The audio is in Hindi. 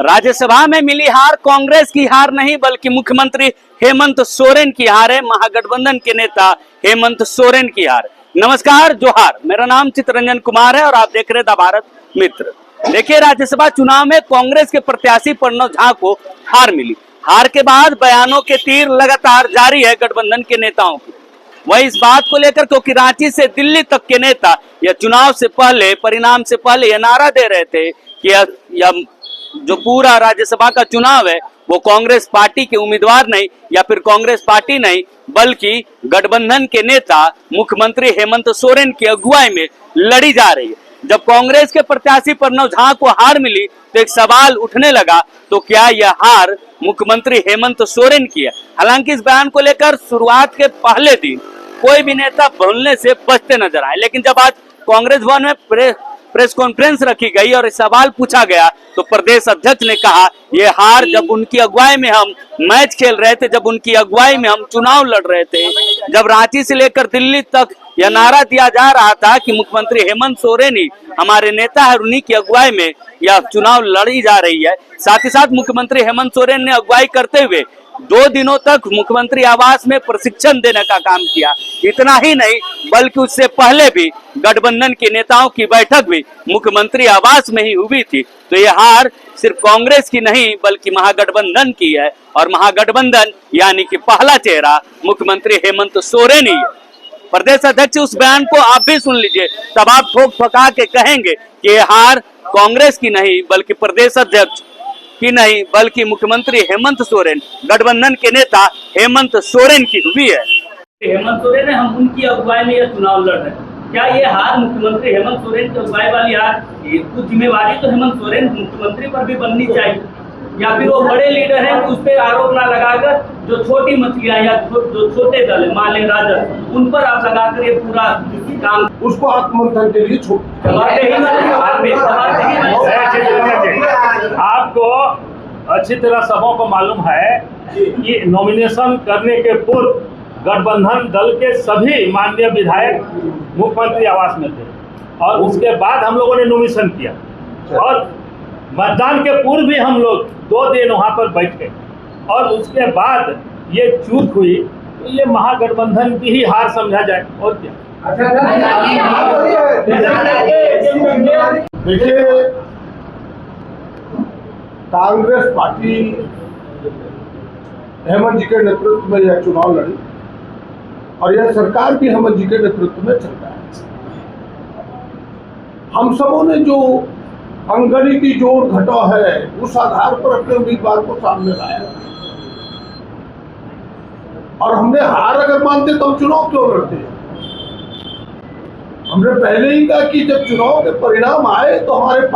राज्यसभा में मिली हार कांग्रेस की हार नहीं बल्कि मुख्यमंत्री हेमंत सोरेन की हार है। महागठबंधन के नेता हेमंत सोरेन की हार। नमस्कार, जोहार। मेरा नाम चितरंजन कुमार है और आप देख रहे थे भारत मित्र। देखिए, राज्यसभा चुनाव में कांग्रेस के प्रत्याशी प्रणव झा को हार मिली। हार के बाद बयानों के तीर लगातार जारी है गठबंधन के नेताओं की। वही इस बात को लेकर क्योंकि रांची से दिल्ली तक के नेता यह चुनाव से पहले, परिणाम से पहले यह नारा दे रहे थे कि यह जो पूरा राज्यसभा का चुनाव है वो कांग्रेस पार्टी के उम्मीदवार नहीं या फिर कांग्रेस पार्टी नहीं बल्कि गठबंधन के नेता मुख्यमंत्री हेमंत सोरेन की अगुवाई में लड़ी जा रही है। जब कांग्रेस के प्रत्याशी प्रणव झा को हार मिली तो एक सवाल उठने लगा, तो क्या यह हार मुख्यमंत्री हेमंत सोरेन की है? हालांकि इस बयान को लेकर शुरुआत के पहले दिन कोई भी नेता बोलने से बचते नजर आए, लेकिन जब आज कांग्रेस भवन में प्रेस कॉन्फ्रेंस रखी गई और सवाल पूछा गया तो प्रदेश अध्यक्ष ने कहा ये हार जब उनकी अगुवाई में हम मैच खेल रहे थे, जब उनकी अगुवाई में हम चुनाव लड़ रहे थे, जब रांची से लेकर दिल्ली तक यह नारा दिया जा रहा था कि मुख्यमंत्री हेमंत सोरेन ही हमारे नेता है, उन्हीं की अगुवाई में यह चुनाव लड़ी जा रही है। साथ ही साथ मुख्यमंत्री हेमंत सोरेन ने अगुवाई करते हुए 2 दिनों तक मुख्यमंत्री आवास में प्रशिक्षण देने का काम किया। इतना ही नहीं बल्कि उससे पहले भी गठबंधन के नेताओं की बैठक भी मुख्यमंत्री आवास में ही हुई थी। तो यह हार सिर्फ कांग्रेस की नहीं बल्कि महागठबंधन की है और महागठबंधन यानी कि पहला चेहरा मुख्यमंत्री हेमंत सोरेन ही है। प्रदेश अध्यक्ष उस बयान को आप भी सुन लीजिए, तब आप ठोक ठोका के कहेंगे कि यह हार कांग्रेस की नहीं बल्कि प्रदेश अध्यक्ष की नहीं बल्कि मुख्यमंत्री हेमंत सोरेन, गठबंधन के नेता हेमंत सोरेन की हुई है। हेमंत सोरेन है, हम उनकी अगुवाई में यह चुनाव लड़ रहे हैं। क्या ये हार मुख्यमंत्री हेमंत सोरेन की अगुवाई वाली हार, कुछ जिम्मेवारी तो हेमंत सोरेन मुख्यमंत्री पर भी बननी चाहिए, या फिर वो बड़े लीडर हैं उस पर आरोप ना लगाकर जो छोटी मछलियां या जो छोटे दल है माले राजद उन पर आप लगाकर ये पूरा काम उसको आत्ममंथन के लिए छोड़। आपको अच्छी तरह सबों को मालूम है कि नॉमिनेशन करने के पूर्व गठबंधन दल के सभी माननीय विधायक मुख्यमंत्री आवास में थे और उसके बाद हम लोगों ने नॉमिनेशन किया और मतदान के पूर्व भी हम लोग 2 दिन वहां पर बैठे और उसके बाद ये चूक हुई तो ये महागठबंधन की ही हार समझा जाए और क्या। देखिए, कांग्रेस पार्टी हेमंत जी के नेतृत्व में यह चुनाव लड़ी और यह सरकार भी हेमंत जी के नेतृत्व में चल रहा है। हम सबों ने जो अंगनीति जोड़ घटाव है उस आधार पर अपने उम्मीदवार को सामने लाया और हमने हार अगर मानते तो हम चुनाव क्यों लड़ते? हमने पहले ही कहा कि जब चुनाव के परिणाम आए तो हमारे